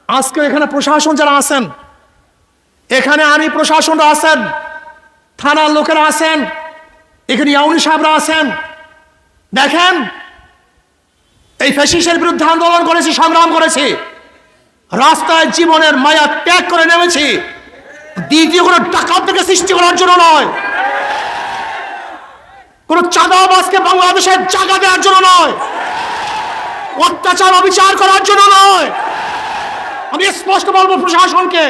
আজকে এখানে প্রশাসন যারা আছেন, এখানে আইনি প্রশাসনরা আছেন, থানার লোকেরা আছেন, এখানে ইউনি সাহেবরা আছেন। দেখেন, এই ফ্যাসিস্টের বিরুদ্ধে আন্দোলন করেছি, সংগ্রাম করেছি, রাস্তায় জীবনের মায়া ত্যাগ করে নেমেছি। দ্বিতীয় কোনো ডাকাতকে সৃষ্টি করার জন্য নয়, কোন চাঁদাবাজকে বাংলাদেশের জায়গা দেওয়ার জন্য নয়, অত্যাচার অবিচার করার জন্য নয়। আমি স্পষ্ট বলবো প্রশাসনকে,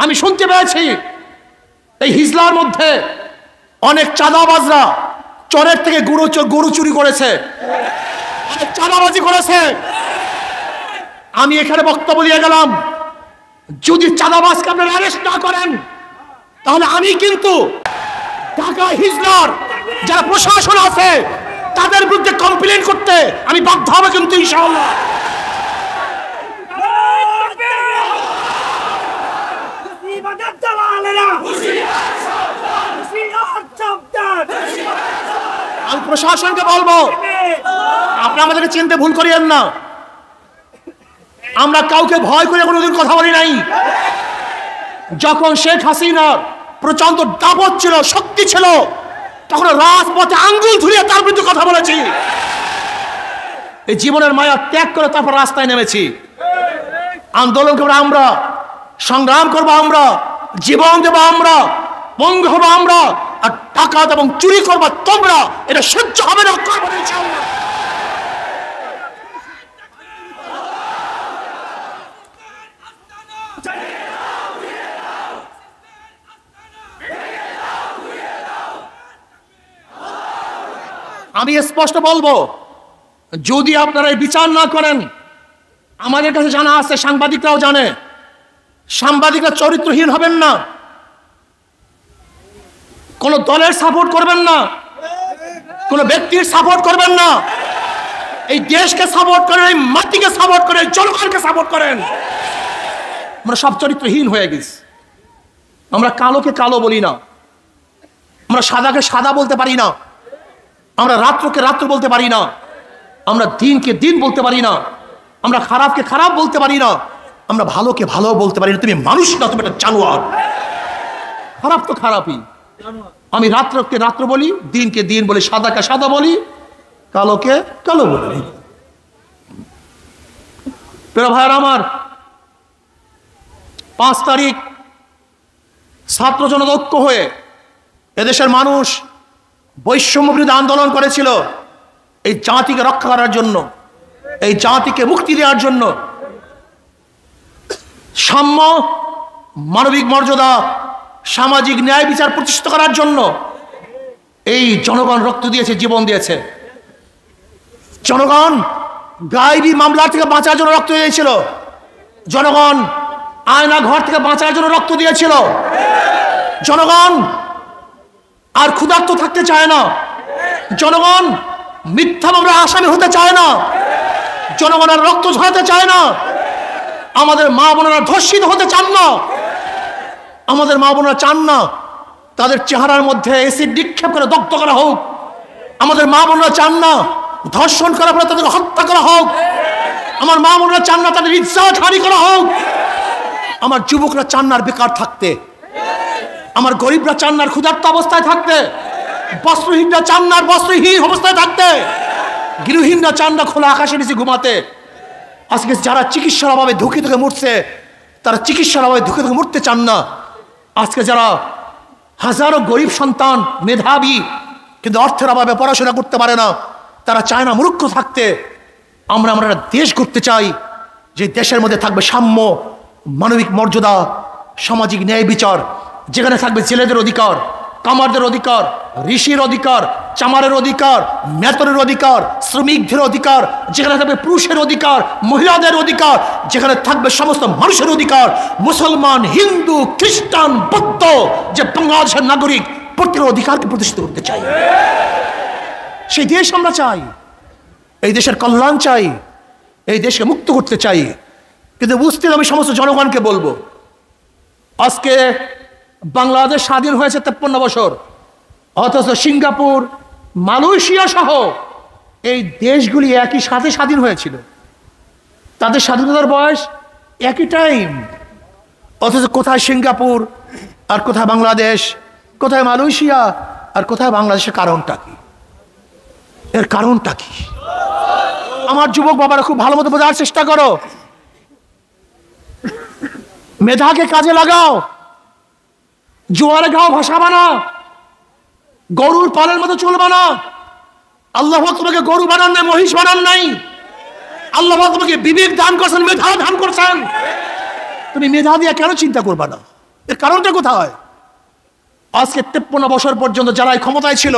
আমি শুনতে পেয়েছি এই হিজলার মধ্যে অনেক চাঁদাবাজরা চরের থেকে গরু চুরি করেছে, অনেক চাঁদাবাজি করেছে। আমি এখানে বক্তব্য দিয়ে গেলাম, যদি চাঁদাবাজকে আপনারা অ্যারেস্ট না করেন, তাহলে আমি কিন্তু ঢাকা হিজলার যারা প্রশাসন আছে তাদের বিরুদ্ধে কমপ্লেন করতে আমি বাধ্য হব কিন্তু ইনশাআল্লাহ। আমি প্রশাসনকে বলবো, আপনারা আমাদেরকে চিনতে ভুল করিয়েন না। আমরা কাউকে ভয় করে কোনোদিন কথা বলি নাই। যখন শেখ হাসিনার প্রচন্ড দাপট ছিল, শক্তি ছিল, তখন রাজপথে আঙ্গুল ধুলিয়ে তার বিরুদ্ধে কথা বলেছি। এই জীবনের মায়া ত্যাগ করে তারপর রাস্তায় নেমেছি। আন্দোলন করবো আমরা, সংগ্রাম করবো আমরা, জীবন দেবো আমরা, পঙ্গু হবো আমরা, আর ডাকাত এবং চুরি করবো তোমরা। এটা সহ্য হবে না, করবো না ইনশাআল্লাহ। আমি স্পষ্ট বলবো, যদি আপনারা বিচার না করেন, আমাদের কাছে জানা আছে, সাংবাদিকরাও জানে, সাংবাদিকরা চরিত্রহীন হবেন না, কোন দলের সাপোর্ট করবেন না, কোন ব্যক্তির সাপোর্ট করবেন না। এই দেশকে সাপোর্ট করেন, এই মাটিকে সাপোর্ট করেন, জনগণকে সাপোর্ট করেন। আমরা সব চরিত্রহীন হয়ে গেছি। আমরা কালোকে কালো বলি না, আমরা সাদাকে সাদা বলতে পারি না, আমরা রাত্রকে রাত্র বলতে পারি না, আমরা দিনকে দিন বলতে পারি না, আমরা খারাপকে খারাপ বলতে পারি না, আমরা ভালোকে ভালো বলতে পারি না। তুমি মানুষ না, তুমি একটা জানোয়ার। খারাপ তো খারাপই। আমি রাত্রকে রাত্র বলি, দিনকে দিন বলি, সাদাকে সাদা বলি, কালোকে কালো বলি। প্রিয় ভাইয়ের আমার, 5 তারিখ ছাত্র জনতা ঐক্য হয়ে এদেশের মানুষ বৈষম্য বিরোধী আন্দোলন করেছিল এই জাতিকে রক্ষা করার জন্য, এই জাতিকে মুক্তি দেওয়ার জন্য, সাম্য, মানবিক মর্যাদা, সামাজিক ন্যায় বিচার প্রতিষ্ঠিত করার জন্য এই জনগণ রক্ত দিয়েছে, জীবন দিয়েছে। জনগণ গায়েবী মামলা থেকে বাঁচার জন্য রক্ত দিয়েছিল, জনগণ আয়না ঘর থেকে বাঁচার জন্য রক্ত দিয়েছিল, জনগণ আর ক্ষুধার্ত থাকতে চায় না, জনগণ মিথ্যা মামলার আসামি হতে চায় না, জনগণ আর রক্ত ঝরাতে চায় না, আমাদের মা বোনেরা ধর্ষিত হতে চান না, আমাদের মা বোনেরা চান না তাদের চেহারার মধ্যে এসিড নিক্ষেপ করে দগ্ধ করা হোক, আমাদের মা বোনেরা চান না ধর্ষণ করার পরে তাদের হত্যা করা হোক, আমার মা বোনেরা চান না তাদের ইজ্জত হানি করা হোক, আমার যুবকরা চান না বেকার থাকতে, আমার গরিবরা চান না ক্ষুধার্ত অবস্থায় থাকতে, বস্ত্রহীনরা চান না বস্ত্রহীন অবস্থায় থাকতে, গৃহহীনরা চান না খোলা আকাশের নিচে ঘুমাতে। আজকে যারা চিকিৎসার অভাবে ধুকে ধুকে মরছে, তারা চিকিৎসার অভাবে ধুকে ধুকে মরতে চান না। আজকে যারা হাজারো গরিব সন্তান মেধাবী কিন্তু অর্থের অভাবে পড়াশোনা করতে পারে না, তারা চায় না মূর্খ থাকতে। আমরা দেশ করতে চাই যে দেশের মধ্যে থাকবে সাম্য, মানবিক মর্যাদা, সামাজিক ন্যায় বিচার, যেখানে থাকবে ছেলেদের অধিকার, কামারদের অধিকার, ঋষির অধিকার, চামারের অধিকার, মেতনের অধিকার, শ্রমিকদের অধিকার, যেখানে থাকবে পুরুষের অধিকার, মহিলাদের অধিকার, যেখানে থাকবে সমস্ত মানুষের অধিকার, মুসলমান, হিন্দু, খ্রিস্টান, বৌদ্ধ, যে বাংলাদেশের নাগরিক প্রত্যেকের অধিকারকে প্রতিষ্ঠিত করতে চাই। সেই দেশ আমরা চাই, এই দেশের কল্যাণ চাই, এই দেশকে মুক্ত করতে চাই। কিন্তু বুঝতে আমি সমস্ত জনগণকে বলবো, আজকে বাংলাদেশ স্বাধীন হয়েছে 53 বছর, অথচ সিঙ্গাপুর, মালয়েশিয়া সহ এই দেশগুলি একই সাথে স্বাধীন হয়েছিল। তাদের স্বাধীনতার বয়স একই টাইম, অথচ কোথায় সিঙ্গাপুর আর কোথায় বাংলাদেশ, কোথায় মালয়েশিয়া আর কোথায় বাংলাদেশের কারণটা কি? এর কারণটা কি? আমার যুবক বাবারা খুব ভালো মতো বোঝার চেষ্টা করো। মেধাকে কাজে লাগাও, জোয়ারে গাও ভাসাবা না, গরুর পালের মতো চলবা না। আল্লাহ তোমাকে গরু বানান নাই, মহিষ বানান নাই। আল্লাহ তোমাকে বিবেক দান করছেন, মেধা দান করছেন। তুমি মেধা দিয়ে কেন চিন্তা করবা না? এর কারণটা কোথায়? আজকে 53 বছর পর্যন্ত যারা ক্ষমতায় ছিল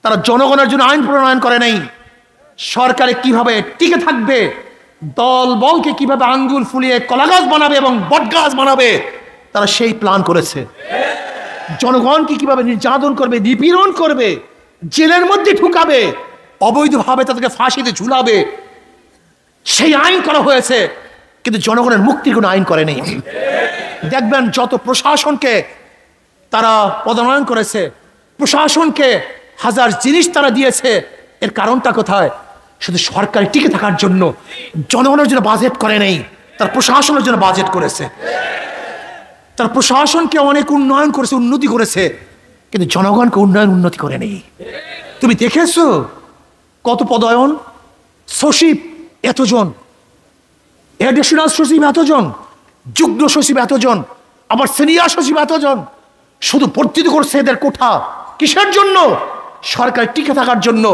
তারা জনগণের জন্য আইন প্রণয়ন করে নাই। সরকারে কিভাবে টিকে থাকবে, দল বলকে কিভাবে আঙ্গুল ফুলিয়ে কলাগাছ বানাবে এবং বটগাছ বানাবে, তারা সেই প্ল্যান করেছে। জনগণকে কিভাবে নির্যাতন করবে, নিপীড়ন করবে, জেলের মধ্যে ঢুকাবে, অবৈধভাবে তাদেরকে ফাঁসিতে ঝুলাবে, সেই আইন করা হয়েছে। কিন্তু জনগণের মুক্তির কোনো আইন করে নেই। দেখবেন যত প্রশাসনকে তারা পদায়ন করেছে, প্রশাসনকে হাজার জিনিস তারা দিয়েছে, এর কারণটা কোথায়? শুধু সরকারি টিকে থাকার জন্য, জনগণের জন্য বাজেট করে নেই, তার প্রশাসনের জন্য বাজেট করেছে। তার প্রশাসনকে অনেক উন্নয়ন করেছে, উন্নতি করেছে, কিন্তু জনগণকে উন্নতি করে নেই। তুমি দেখেছো কত পদায়ন? সচিব এতজন, এডিশনাল সচিব এতজন, যুগ্ম সচিব এতজন, আবার সিনিয়র সচিব এতজন, শুধু বর্ধিত করছে এদের কোঠা। কিসের জন্য? সরকার টিকে থাকার জন্য।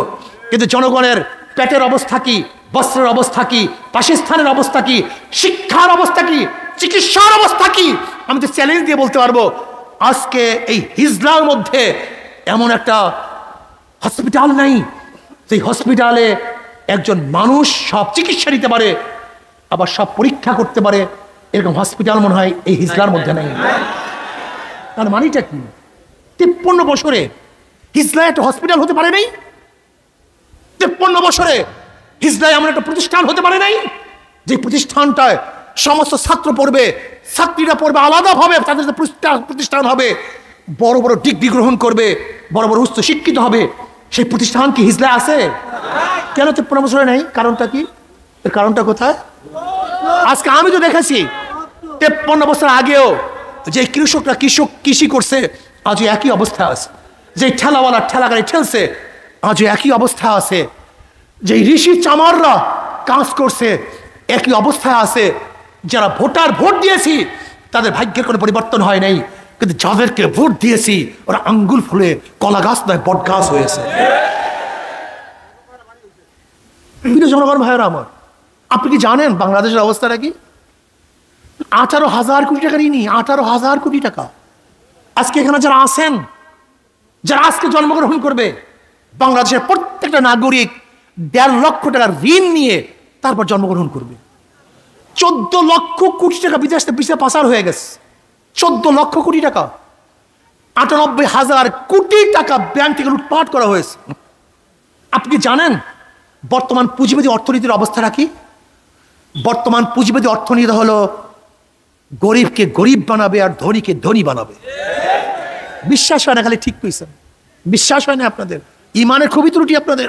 কিন্তু জনগণের পেটের অবস্থা কি, বস্ত্রের অবস্থা কি, বাসস্থানের অবস্থা কি, শিক্ষার অবস্থা কি, চিকিৎসার অবস্থা কি? আমি তো চ্যালেঞ্জ দিয়ে বলতে পারবো, আজকে এই হিজলার মধ্যে এমন একটা হসপিটাল নাই সেই হসপিটালে একজন মানুষ সব চিকিৎসা দিতে পারে, আবার সব পরীক্ষা করতে পারে, এরকম হসপিটাল মনে হয় এই হিজলার মধ্যে নেই। তার মানেটা কি? 53 বছরে হিজলায় একটা হসপিটাল হতে পারে নাই। 53 বছরে হিজলায় এমন একটা প্রতিষ্ঠান হতে পারে নাই যে প্রতিষ্ঠানটায় সমস্ত ছাত্র পড়বে, ছাত্রীরা পড়বে আলাদাভাবে, তাদের প্রতিষ্ঠান হবে, বড় বড় ডিগ্রি গ্রহণ করবে, বড় বড় উচ্চ শিক্ষিত হবে। সেই প্রতিষ্ঠান কি হিজলায় আছে? কেন 53 বছরে নেই? কারণটা কি? এর কারণটা কোথায়? আজকে আমি তো দেখেছি 53 বছর আগেও যে কৃষকরা কৃষি করছে আজও একই অবস্থা আছে, যে ঠেলাওয়ালা ঠেলা গাড়ি ঠেলছে আজও একই অবস্থা আছে, যে ঋষি চামাররা কাজ করছে একই অবস্থায় আছে। যারা ভোট দিয়েছি তাদের ভাগ্যের কোনো পরিবর্তন হয় নাই, কিন্তু যাদেরকে ভোট দিয়েছি ওরা আঙ্গুল ফুলে কলা গাছ নয় বট গাছ হয়েছে। জনগণ ভাইয়েরা আমার, আপনি কি জানেন বাংলাদেশের অবস্থাটা কি? 18,000 কোটি টাকা ঋণী, 18,000 কোটি টাকা। আজকে এখানে যারা আছেন, যারা আজকে জন্মগ্রহণ করবে, বাংলাদেশের প্রত্যেকটা নাগরিক 1.5 লক্ষ টাকার ঋণ নিয়ে তারপর জন্মগ্রহণ করবে। 14 লক্ষ কোটি টাকা বিদেশে পাচার হয়ে গেছে। 14 লক্ষ কোটি টাকা, 98,000 কোটি টাকা ব্যাংক থেকে লুটপাট করা হয়েছে। আপনি জানেন বর্তমান পুঁজিবাদী অর্থনীতির অবস্থাটা কি? বর্তমান পুঁজিবাদী অর্থনীতি হলো গরিবকে গরিব বানাবে আর ধনীকে ধনী বানাবে। বিশ্বাস হয় না? খালি ঠিক কইছেন, বিশ্বাস হয় না আপনাদের? ইমানের খুবই ত্রুটি আপনাদের।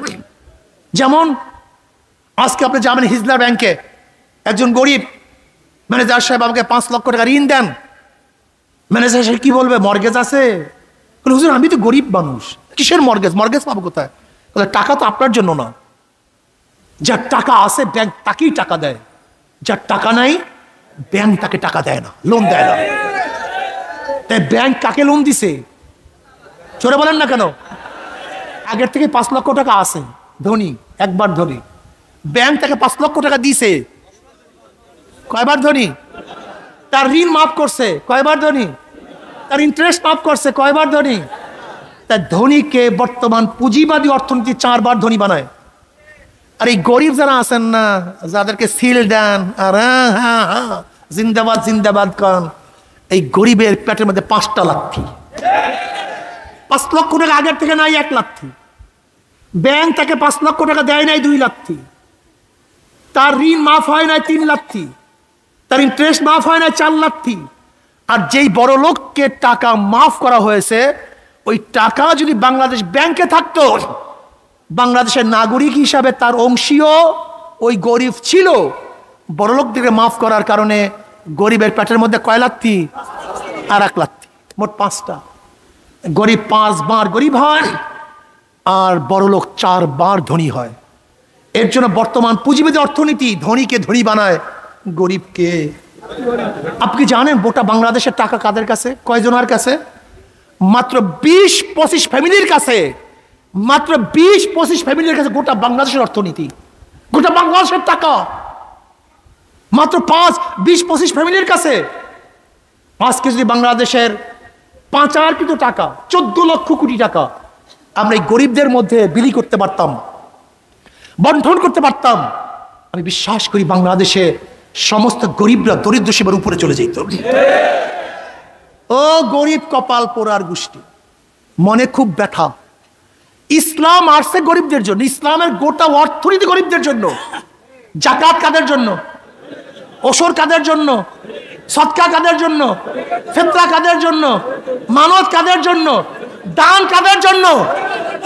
যেমন আজকে আপনি যাবেন হিজলা ব্যাংকে, একজন গরিব ম্যানেজার সাহেব আমাকে 5 লক্ষ টাকা ঋণ দেন। ম্যানেজার সাহেব কি বলবে? মর্গেজ আছে। হুজুর আমি তো গরিব মানুষ, কিসের মর্গেজ? মর্গেজ পাবো কোথায়? টাকা তো আপনার জন্য না, যার টাকা আছে ব্যাংক তাকেই টাকা দেয়, যার টাকা নাই ব্যাংক তাকে টাকা দেয় না, লোন দেয় না। তাই ব্যাংক কাকে লোন দিছে? চলে বলেন না কেন? আগের থেকে 5 লক্ষ টাকা আছে, ধনী, একবার ধনী। ব্যাংক তাকে 5 লক্ষ টাকা দিছে, কয়বার ধনী? তার ঋণ মাফ করছে, কয়বার ধনী? তার ইন্টারেস্ট মাফ করছে, কয়বার ধনী? তাই ধনীকে বর্তমান পুঁজিবাদী অর্থনীতি 4 বার ধনী বানায়। আর এই গরিব যারা আছেন না, যাদেরকে সিল দেন আর জিন্দাবাদ জিন্দাবাদ করেন, এই গরিবের পেটের মধ্যে 5টা লাথি। 5 লক্ষ টাকা আগের থেকে নাই 1 লাথি। ব্যাংক তাকে 5 লক্ষ টাকা দেয় নাই 2 লাথি। তার ঋণ মাফ হয় নাই 3 লাথি। তার ইন্টারেস্ট মাফ হয় নাই 4 লাথি। আর যেই বড় লোককে টাকা মাফ করা হয়েছে, ওই টাকা যদি বাংলাদেশ ব্যাংকে থাকতো, বাংলাদেশের নাগরিক হিসাবে তার অংশীয় ওই গরিব ছিল, বড়লোকদেরকে মাফ করার কারণে গরিবের পেটের মধ্যে কয় লাত্তি? আর এক লাত্তি, মোট 5টা। গরিব 5 বার গরিব হয় আর বড়লোক 4 বার ধনী হয়। এর জন্য বর্তমান পুঁজিবাদী অর্থনীতি ধনীকে ধনী বানায়, গরিবকে। আপনি জানেন গোটা বাংলাদেশের টাকা কাদের কাছে? কয়জনের কাছে? মাত্র 20-25 ফ্যামিলির কাছে। মাত্র 20-25 ফ্যামিলির কাছে গোটা বাংলাদেশের অর্থনীতি, গোটা বাংলাদেশের টাকা মাত্র 20-25 ফ্যামিলির কাছে। আজকে যদি বাংলাদেশের পাচারকৃত টাকা 14 লক্ষ কোটি টাকা আমরা এই গরিবদের মধ্যে বিলি করতে পারতাম, বন্টন করতে পারতাম, আমি বিশ্বাস করি বাংলাদেশে সমস্ত গরিবরা দরিদ্র সীমার উপরে চলে যেত। ও গরিব কপাল পোড়ার গোষ্ঠী, মনে খুব ব্যথা। ইসলাম আসছে গরিবদের জন্য, ইসলামের গোটা অর্থনীতি গরিবদের জন্য। জাকাত কাদের জন্য? ওসর কাদের জন্য? সদকা কাদের জন্য? ফিতরা কাদের জন্য? মানত কাদের জন্য? দান কাদের জন্য?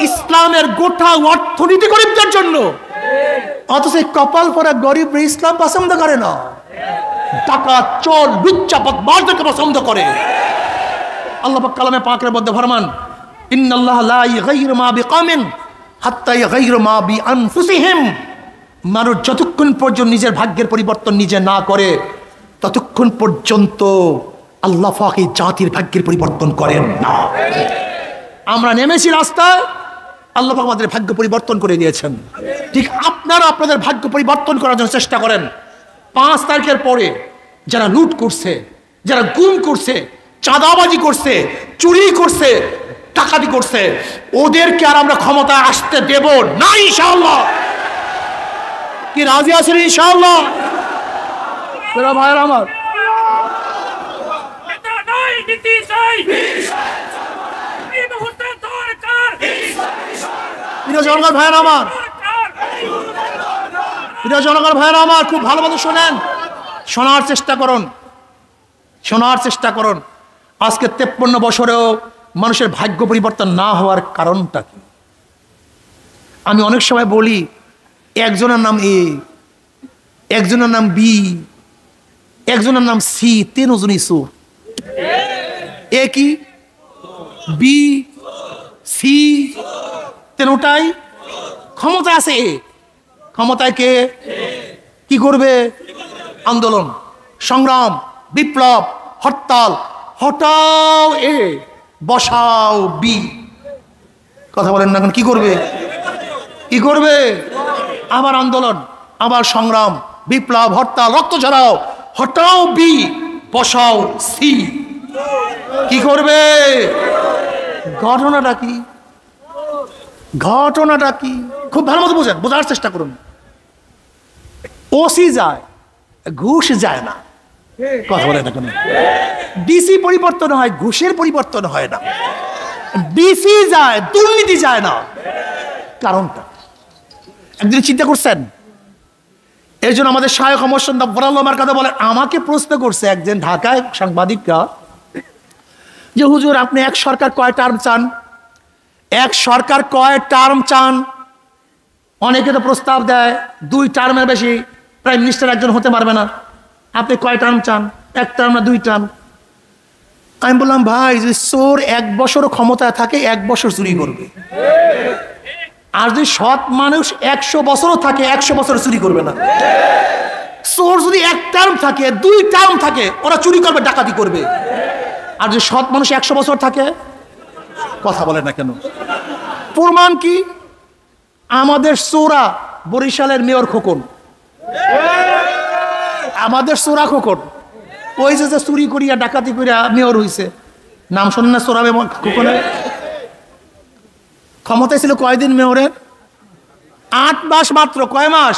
ইসলামের গোটা অর্থনীতি গরিবদের জন্য। অথচ কপাল পরা গরিব ইসলাম পছন্দ করে না, টাকা চোর লুচ্চা বদমাশদেরকে পছন্দ করে। আল্লাহ পাক কালামে পাকের মধ্যে ফরমান, ইন্নাল্লাহা লা ইগাইয়িরু মা বিকওমিন হাত্তা ইগাইয়িরু মা বিআনফুসিহিম। মানুষ যতক্ষণ পর্যন্ত নিজের ভাগ্যের পরিবর্তন নিজে না করে ততক্ষণ পর্যন্ত আল্লাহ পাক এই জাতির ভাগ্যের পরিবর্তন করেন না। আমরা নেমেছি রাস্তায়, আল্লাহ পাক আমাদের ভাগ্য পরিবর্তন করে দিয়েছেন। ঠিক আপনারা আপনাদের ভাগ্য পরিবর্তন করার জন্য চেষ্টা করেন। 5 তারিখের পরে যারা লুট করছে, যারা গুম করছে, চাঁদাবাজি করছে, চুরি করছে, ডাকাতি করছে, ওদেরকে আর আমরা ক্ষমতায় আসতে দেব না ইনশাআল্লাহ। কি রাজি আছেন ইনশাআল্লাহ? ভাইয়ের আমার, জনগণ ভাইয়ের আমার, জনগণ ভাইয়ের আমার, খুব ভালো মতো শোনেন, শোনার চেষ্টা করুন, শোনার চেষ্টা করুন। আজকে 53 বছরেও মানুষের ভাগ্য পরিবর্তন না হওয়ার কারণটা কি? আমি অনেক সময় বলি, একজনের নাম এ, একজনের নাম বি, একজনের নাম সি, 3 জনই চোর। এ কি, বি, সি, 3টাই ক্ষমতা আছে। এ ক্ষমতায় কে? কি করবে? আন্দোলন, সংগ্রাম, বিপ্লব, হরতাল। হটাও এ, বসাও বি। কথা বলেন না, কি করবে? কি করবে? আবার আন্দোলন, আবার সংগ্রাম, বিপ্লব, হরতাল, রক্ত ঝরাও। হটাও বি, বসাও সি। কি করবে? ঘটনাটা কি? ঘটনাটা কি? খুব ভালো মতো বোঝেন, বোঝার চেষ্টা করুন। ওসি যায়, ঘুষ যায় না। কথা বলে না কেন? ডিসি পরিবর্তন হয়, ঘুষের পরিবর্তন হয় না। ডিসি যায়, দুর্নীতি যায় না। কারণটা একদিন চিন্তা করছেন? এই জন্য আমাদের শায়খ আমার কথা বলে, আমাকে প্রশ্ন করছে একজন ঢাকায় সাংবাদিকরা যে হুজুর আপনি এক সরকার কয় টার্ম চান? এক সরকার কয় টার্ম চান? অনেকে তো প্রস্তাব দেয় 2 টার্মের বেশি প্রাইম মিনিস্টার একজন হতে পারবে না। আপনি কয় টার্ম চান? 1 টার্ম না 2 টার্ম? আমি বললাম ভাই, যদি চোর 1 বছরও ক্ষমতায় থাকে 1 বছর চুরি করবে, আর যদি সৎ মানুষ 100 বছরও থাকে 100 বছর চুরি করবে না। চোর যদি 1 টার্ম থাকে, 2 টার্ম থাকে, ওরা চুরি করবে, ডাকাতি করবে। আর যদি সৎ মানুষ 100 বছর থাকে, কথা বলে না কেন? প্রমাণ কি? আমাদের চোরা বরিশালের মেয়র খোকন, আমাদের চোরা খোকন, ওই যে চুরি করিয়া ডাকাতি করিয়া মেয়র হইছে, নাম শোনেন না? চোরা খোকনের ক্ষমতায় ছিল কয়দিন মেয়রের? 8 মাস মাত্র। কয় মাস?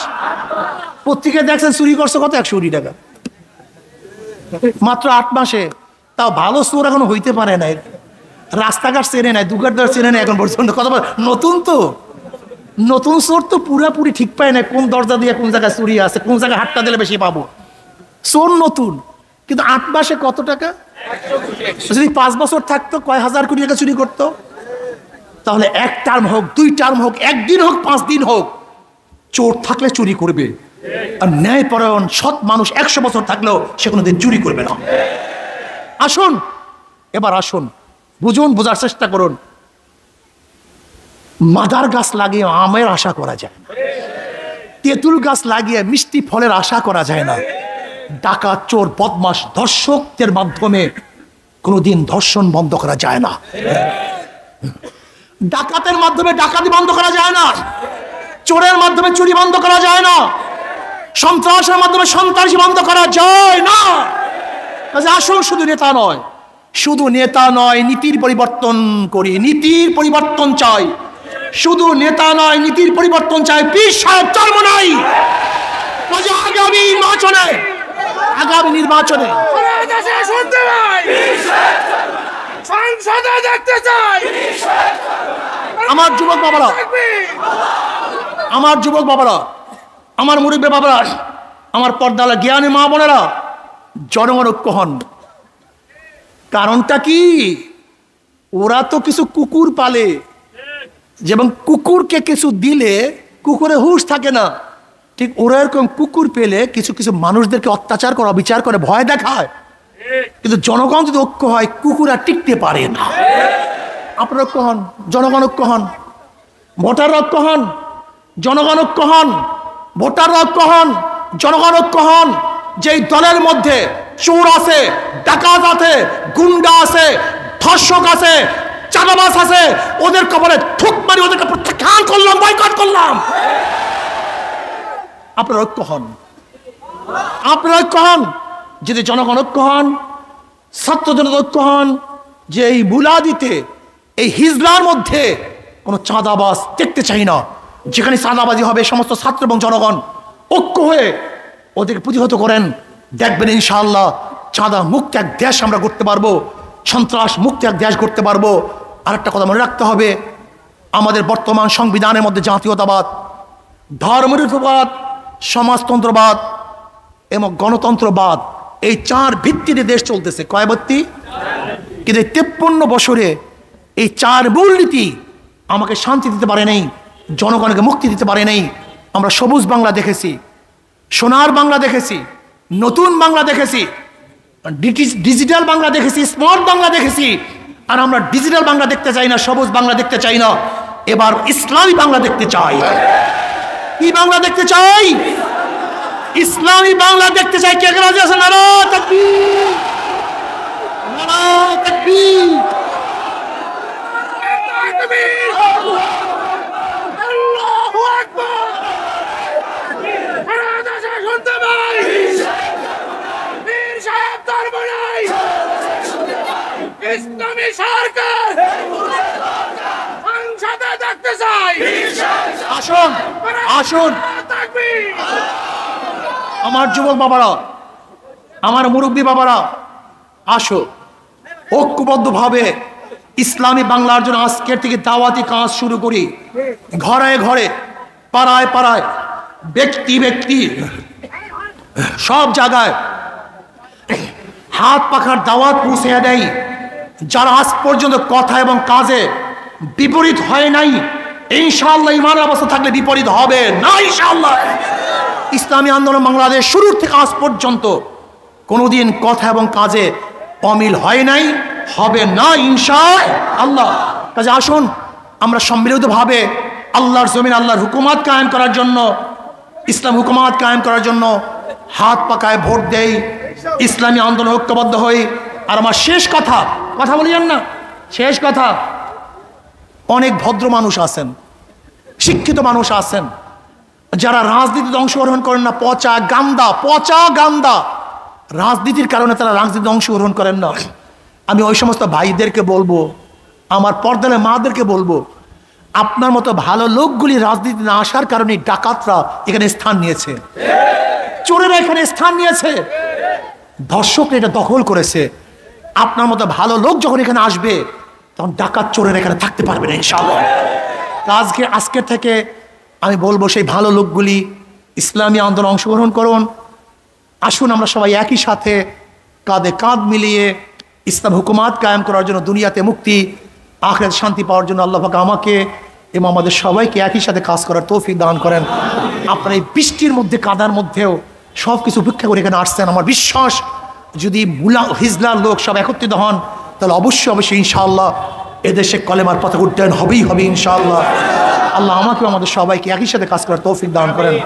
পত্রিকায় দেখছেন চুরি করছে কত? 100 কোটি টাকা মাত্র 8 মাসে। তাও ভালো চোর এখন হইতে পারে নাই, রাস্তাঘাট চেনে নাই, দোকানদার চেনে নাই এখন পর্যন্ত। কথা বল, নতুন তো, নতুন চোর তো পুরাপুরি ঠিক পায় না কোন দরজা দিয়ে কোন জায়গায় চুরি আছে, কোন জায়গায় হাতটা দিলে বেশি পাবো। চোর নতুন, কিন্তু 8 মাসে কত টাকা? যদি 5 বছর থাকতো কয় হাজার কোটি টাকা চুরি করতো। তাহলে 1 টার্ম হোক, 2 টার্ম হোক, 1 দিন হোক, 5 দিন হোক, চোর থাকলে চুরি করবে। আর ন্যায়পরায়ণ সৎ মানুষ 100 বছর থাকলেও সে কোনোদিন চুরি করবে না। আসুন এবার আসুন, বুঝুন, বোঝার চেষ্টা করুন। মাদার গাছ লাগিয়ে আমের আশা করা যায় না, তেঁতুল গাছ লাগিয়ে মিষ্টি ফলের আশা করা যায় না। ডাকাত, চোর, বদমাশ, ধর্ষকদের মাধ্যমে কোনোদিন ধর্ষণ বন্ধ করা যায় না, ডাকাতের মাধ্যমে ডাকাতি বন্ধ করা যায় না, চোরের মাধ্যমে চুরি বন্ধ করা যায় না, সন্ত্রাসের মাধ্যমে সন্ত্রাসী বন্ধ করা যায় না। আসুন, শুধু নেতা নয়, শুধু নেতা নয়, নীতির পরিবর্তন করি, নীতির পরিবর্তন চাই। শুধু নেতা নয়, নীতির পরিবর্তন চাই। পীর সাহেব চর্ম নাই। আগামী নির্বাচনে আমার যুবক বাবারা, আমার মুরব্বী বাবারা, আমার পর্দালা জ্ঞানী মা বোনেরা, জনগণ ঐক্য হন। কারণটা কি? ওরা তো কিছু কুকুর পালে, যেমন কুকুরকে কিছু দিলে কুকুরে হুঁশ থাকে না, ঠিক ওরা এরকম কুকুর পেলে কিছু কিছু মানুষদেরকে অত্যাচার করে, বিচার করে, ভয় দেখায়। কিন্তু জনগণ যদি ঐক্য হয়, কুকুর আর টিকতে পারে না। আপনারা ঐক্য হন, জনগণ ঐক্য হন, ভোটার ঐক্য হন, জনগণ ঐক্য হন, ভোটার ঐক্য হন, জনগণ ঐক্য হন। যেই দলের মধ্যে চোর আছে, ডাকাত আছে, গুন্ডা আছে, ধর্ষক আছে, চাঁদাবাজ আছে, ওদের কপালে ঠুক মারি ওদেরকে প্রত্যাখ্যান করলাম, বয়কট করলাম। আপনারা ঐক্য হন, আপনারা ঐক্য হন। যদি জনগণ ঐক্য হন, ছাত্র জনতা ঐক্য হন, যে এই বুলাদিতে, এই হিজলার মধ্যে কোনো চাঁদাবাজ দেখতে চাই না। যেখানে চাঁদাবাজি হবে, সমস্ত ছাত্র এবং জনগণ ঐক্য হয়ে ওদেরকে প্রতিহত করেন, দেখবেন ইনশাআল্লাহ চাঁদা মুক্ত এক দেশ আমরা করতে পারবো, সন্ত্রাস মুক্ত এক দেশ করতে পারবো। আর একটা কথা মনে রাখতে হবে, আমাদের বর্তমান সংবিধানের মধ্যে জাতীয়তাবাদ, ধর্মনিরপেক্ষবাদ, সমাজতন্ত্রবাদ এবং গণতন্ত্রবাদ, এই 4 ভিত্তিতে দেশ চলতেছে। কয় ভিত্তি? কিন্তু 53 বছরে এই 4 মূলনীতি আমাকে শান্তি দিতে পারে নাই, জনগণকে মুক্তি দিতে পারে নাই। আমরা সবুজ বাংলা দেখেছি, সোনার বাংলা দেখেছি, নতুন বাংলা দেখেছি, ডিজিটাল বাংলা দেখেছি, স্মার্ট বাংলা দেখেছি। আর আমরা ডিজিটাল বাংলা দেখতে চাই না, সবুজ বাংলা দেখতে চাই না, এবার ইসলামী বাংলা দেখতে চাই। কি বাংলা দেখতে চাই? ইসলামী বাংলা দেখতে চাই। কে কে রাজি আছেন? নারায়ে তাকবীর, নারায়ে তাকবীর, আল্লাহু আকবার। শুনতে পাই পীর সাহেব ধর্ম নাই, ইসলামী সরকার সংসদে দেখতে চাই। আসুন, আসুন আমার যুবক বাবারা, আমার মুরব্বী বাবারা, আসো ঐক্যবদ্ধভাবে ইসলামী বাংলার জন্য আজকের থেকে দাওয়াতি কাজ শুরু করি। ঘরে ঘরে, পাড়ায় পাড়ায়, ব্যক্তি ব্যক্তি, সব জায়গায় হাত পাখার দাওয়াত পৌঁছে দেয়। যারা আজ পর্যন্ত কথা এবং কাজে বিপরীত হয় নাই, ইনশাআল্লাহ ইমানের অবস্থা থাকলে বিপরীত হবে না ইনশাআল্লাহ। ইসলামী আন্দোলন বাংলাদেশ শুরুর থেকে আজ পর্যন্ত কোনোদিন কথা এবং কাজে অমিল হয় নাই, হবে না ইনশাআল্লাহ। কাজে আসুন আমরা সম্মিলিতভাবে আল্লাহর জমিন, আল্লাহর হুকুমাত কায়েম করার জন্য, ইসলাম হুকুমাত কায়েম করার জন্য হাত পাকায় ভোট দেই, ইসলামী আন্দোলন ঐক্যবদ্ধ হই। আর আমার শেষ কথা বলিয়েন না, শেষ কথা, অনেক ভদ্র মানুষ আছেন, শিক্ষিত মানুষ আছেন, যারা রাজনীতিতে অংশগ্রহণ করেন না, পচা গান্দা রাজনীতির কারণে তারা রাজনীতিতে অংশগ্রহণ করেন না। আমি ওই সমস্ত ভাইদেরকে বলবো, আমার পর্দালে মাদেরকে বলবো, আপনার মতো ভালো লোকগুলি রাজনীতি না আসার কারণে ডাকাতরা এখানে স্থান নিয়েছে, চোরেরা এখানে স্থান নিয়েছে, ধর্ষকরা এটা দখল করেছে। আপনার মতো ভালো লোক যখন এখানে আসবে, তখন ডাকাত চোরেরা এখানে থাকতে পারবে না ইনশাআল্লাহ। আজকে থেকে আমি বলবো, সেই ভালো লোকগুলি ইসলামী আন্দোলনে অংশগ্রহণ করুন। আসুন আমরা সবাই একই সাথে কাঁধে কাঁধ মিলিয়ে ইসলাম হুকুমাত কায়েম করার জন্য, দুনিয়াতে মুক্তি, আখিরাতে শান্তি পাওয়ার জন্য আল্লাহ পাক আমাকে এবং আমাদের সবাইকে একই সাথে কাজ করার তৌফিক দান করেন। আপনার এই বৃষ্টির মধ্যে কাদার মধ্যেও সব কিছু উপেক্ষা করে এখানে আসছেন। আমার বিশ্বাস যদি হিজলার লোক সব একত্রিত হন তাহলে অবশ্যই ইনশাআল্লাহ এদেশে কলেমার পথে উড্ডয়ন হবেই হবে ইনশাআল্লাহ। আল্লাহ আমাকে আমাদের সবাইকে একই সাথে কাজ করার তৌফিক দান করেন।